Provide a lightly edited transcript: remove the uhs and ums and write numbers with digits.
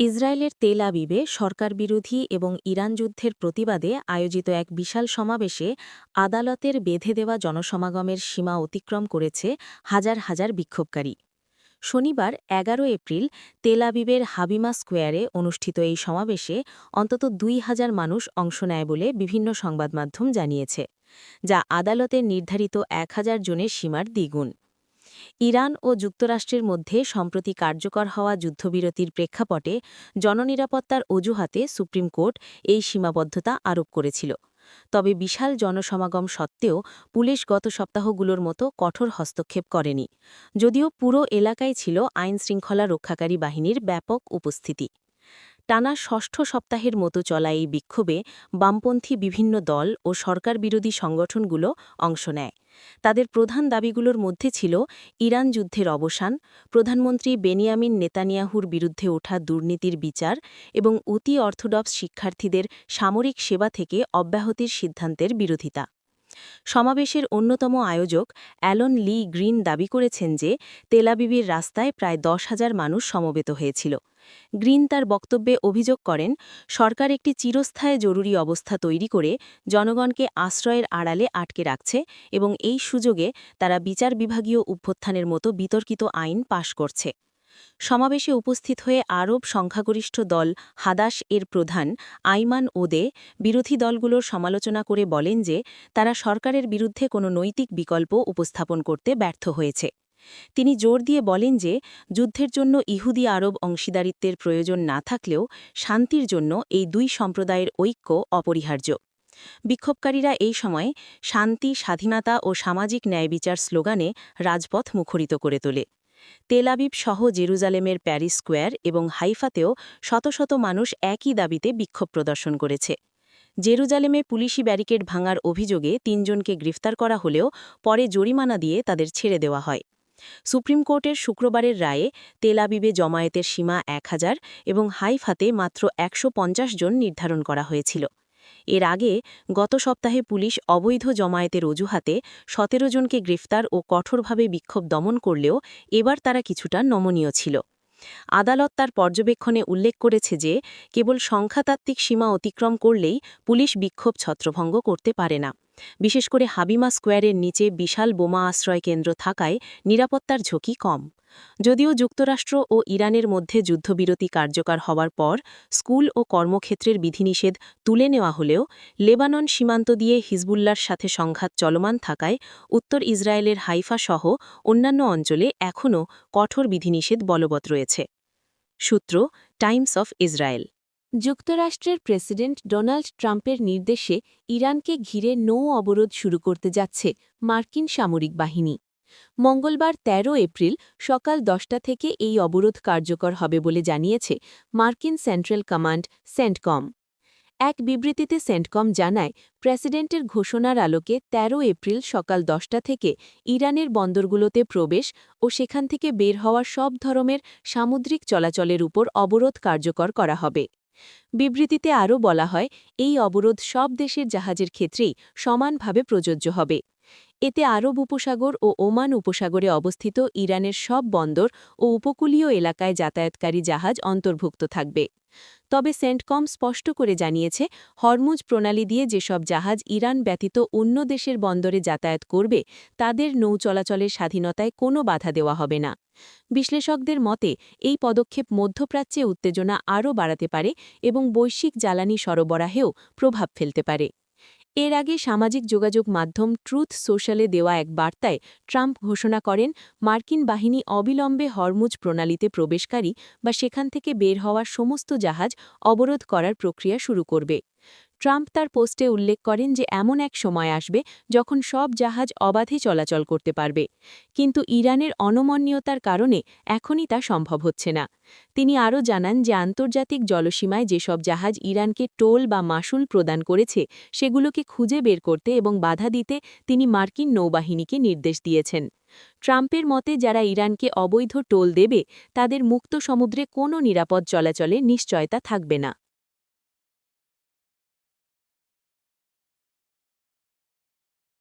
ইসরায়েলের তেল আবিবে সরকারবিরোধী এবং ইরান যুদ্ধের প্রতিবাদে আয়োজিত এক বিশাল সমাবেশে আদালতের বেঁধে দেওয়া জনসমাগমের সীমা অতিক্রম করেছে হাজার হাজার বিক্ষোভকারী। শনিবার ১১ এপ্রিল তেল আবিবের হাবিমা স্কোয়ারে অনুষ্ঠিত এই সমাবেশে অন্তত ২,০০০ মানুষ অংশ নেয় বলে বিভিন্ন সংবাদমাধ্যম জানিয়েছে, যা আদালতের নির্ধারিত ১,০০০ জনের সীমার দ্বিগুণ। ইরান ও যুক্তরাষ্ট্রের মধ্যে সম্প্রতি কার্যকর হওয়া যুদ্ধবিরতির প্রেক্ষাপটে জননিরাপত্তার অজুহাতে সুপ্রিম কোর্ট এই সীমাবদ্ধতা আরোপ করেছিল। তবে বিশাল জনসমাগম সত্ত্বেও পুলিশ গত সপ্তাহগুলোর মতো কঠোর হস্তক্ষেপ করেনি, যদিও পুরো এলাকায় ছিল আইনশৃঙ্খলা রক্ষাকারী বাহিনীর ব্যাপক উপস্থিতি। টানা ষষ্ঠ সপ্তাহের মতো চলা এই বিক্ষোভে বামপন্থী বিভিন্ন দল ও সরকারবিরোধী সংগঠনগুলো অংশ নেয়। তাদের প্রধান দাবিগুলোর মধ্যে ছিল ইরান যুদ্ধের অবসান, প্রধানমন্ত্রী বেনিয়ামিন নেতানিয়াহুর বিরুদ্ধে ওঠা দুর্নীতির বিচার এবং অতি অর্থোডক্স শিক্ষার্থীদের সামরিক সেবা থেকে অব্যাহতির সিদ্ধান্তের বিরোধিতা। সমাবেশের অন্যতম আয়োজক অ্যালন লি গ্রিন দাবি করেছেন যে তেলাবিবির রাস্তায় প্রায় ১০,০০০ মানুষ সমবেত হয়েছিল। গ্রিন তার বক্তব্যে অভিযোগ করেন, সরকার একটি চিরস্থায়ী জরুরি অবস্থা তৈরি করে জনগণকে আশ্রয়ের আড়ালে আটকে রাখছে এবং এই সুযোগে তারা বিচার বিভাগীয় অভ্যুত্থানের মতো বিতর্কিত আইন পাশ করছে। সমাবেশে উপস্থিত হয়ে আরব সংখ্যাগরিষ্ঠ দল হাদাস এর প্রধান আইমান ওদে বিরোধী দলগুলোর সমালোচনা করে বলেন যে তারা সরকারের বিরুদ্ধে কোনো নৈতিক বিকল্প উপস্থাপন করতে ব্যর্থ হয়েছে। তিনি জোর দিয়ে বলেন যে যুদ্ধের জন্য ইহুদি আরব অংশীদারিত্বের প্রয়োজন না থাকলেও শান্তির জন্য এই দুই সম্প্রদায়ের ঐক্য অপরিহার্য। বিক্ষোভকারীরা এই সময়ে শান্তি, স্বাধীনতা ও সামাজিক ন্যায়বিচার স্লোগানে রাজপথ মুখরিত করে তোলে। তেল আবিব সহ জেরুজালেমের প্যারিস স্কোয়ার এবং হাইফাতেও শত শত মানুষ একই দাবিতে বিক্ষোভ প্রদর্শন করেছে। জেরুজালেমে পুলিশি ব্যারিকেড ভাঙার অভিযোগে ৩ জনকে গ্রেফতার করা হলেও পরে জরিমানা দিয়ে তাদের ছেড়ে দেওয়া হয়। সুপ্রিম কোর্টের শুক্রবারের রায়ে তেল আবিবে জমায়েতের সীমা ১,০০০ এবং হাইফাতে মাত্র ১৫০ জন নির্ধারণ করা হয়েছিল। এর আগে গত সপ্তাহে পুলিশ অবৈধ জমায়েতের অজুহাতে ১৭ জনকে গ্রেফতার ও কঠোরভাবে বিক্ষোভ দমন করলেও এবার তারা কিছুটা নমনীয় ছিল। আদালত তার পর্যবেক্ষণে উল্লেখ করেছে যে কেবল সংখ্যাতাত্ত্বিক সীমা অতিক্রম করলেই পুলিশ বিক্ষোভ ছত্রভঙ্গ করতে পারে না। বিশেষ করে হাবিমা স্কোয়ারের নিচে বিশাল বোমা আশ্রয় কেন্দ্র থাকায় নিরাপত্তার ঝুঁকি কম। যদিও যুক্তরাষ্ট্র ও ইরানের মধ্যে যুদ্ধবিরতি কার্যকর হওয়ার পর স্কুল ও কর্মক্ষেত্রের বিধিনিষেধ তুলে নেওয়া হলেও লেবানন সীমান্ত দিয়ে হিজবুল্লার সাথে সংঘাত চলমান থাকায় উত্তর ইসরায়েলের হাইফা সহ অন্যান্য অঞ্চলে এখনও কঠোর বিধিনিষেধ বলবৎ রয়েছে। সূত্র টাইমস অফ ইসরায়েল। যুক্তরাষ্ট্রের প্রেসিডেন্ট ডোনাল্ড ট্রাম্পের নির্দেশে ইরানকে ঘিরে নৌ অবরোধ শুরু করতে যাচ্ছে মার্কিন সামরিক বাহিনী। মঙ্গলবার ১৩ এপ্রিল সকাল ১০টা থেকে এই অবরোধ কার্যকর হবে বলে জানিয়েছে মার্কিন সেন্ট্রাল কমান্ড সেন্টকম। এক বিবৃতিতে সেন্টকম জানায়, প্রেসিডেন্টের ঘোষণার আলোকে ১৩ এপ্রিল সকাল ১০টা থেকে ইরানের বন্দরগুলোতে প্রবেশ ও সেখান থেকে বের হওয়ার সব ধরনের সামুদ্রিক চলাচলের উপর অবরোধ কার্যকর করা হবে। বিবৃতিতে আরও বলা হয়, এই অবরোধ সব দেশের জাহাজের ক্ষেত্রেই সমানভাবে প্রযোজ্য হবে। এতে আরব উপসাগর ও ওমান উপসাগরে অবস্থিত ইরানের সব বন্দর ও উপকূলীয় এলাকায় যাতায়াতকারী জাহাজ অন্তর্ভুক্ত থাকবে। তবে সেন্টকম স্পষ্ট করে জানিয়েছে, হরমুজ প্রণালী দিয়ে যেসব জাহাজ ইরান ব্যতীত অন্য দেশের বন্দরে যাতায়াত করবে তাদের নৌ চলাচলের স্বাধীনতায় কোনো বাধা দেওয়া হবে না। বিশ্লেষকদের মতে এই পদক্ষেপ মধ্যপ্রাচ্যে উত্তেজনা আরও বাড়াতে পারে এবং বৈশ্বিক জ্বালানি সরবরাহেও প্রভাব ফেলতে পারে। এর আগে সামাজিক যোগাযোগ মাধ্যম ট্রুথ সোশ্যালে দেওয়া এক বার্তায় ট্রাম্প ঘোষণা করেন, মার্কিন বাহিনী অবিলম্বে হরমুজ প্রণালীতে প্রবেশকারী বা সেখান থেকে বের হওয়ার সমস্ত জাহাজ অবরোধ করার প্রক্রিয়া শুরু করবে। ট্রাম্প তার পোস্টে উল্লেখ করেন যে এমন এক সময় আসবে যখন সব জাহাজ অবাধে চলাচল করতে পারবে, কিন্তু ইরানের অনমনীয়তার কারণে এখনই তা সম্ভব হচ্ছে না। তিনি আরও জানান যে আন্তর্জাতিক জলসীমায় যেসব জাহাজ ইরানকে টোল বা মাশুল প্রদান করেছে সেগুলোকে খুঁজে বের করতে এবং বাধা দিতে তিনি মার্কিন নৌবাহিনীকে নির্দেশ দিয়েছেন। ট্রাম্পের মতে যারা ইরানকে অবৈধ টোল দেবে তাদের মুক্ত সমুদ্রে কোনো নিরাপদ চলাচলে নিশ্চয়তা থাকবে না।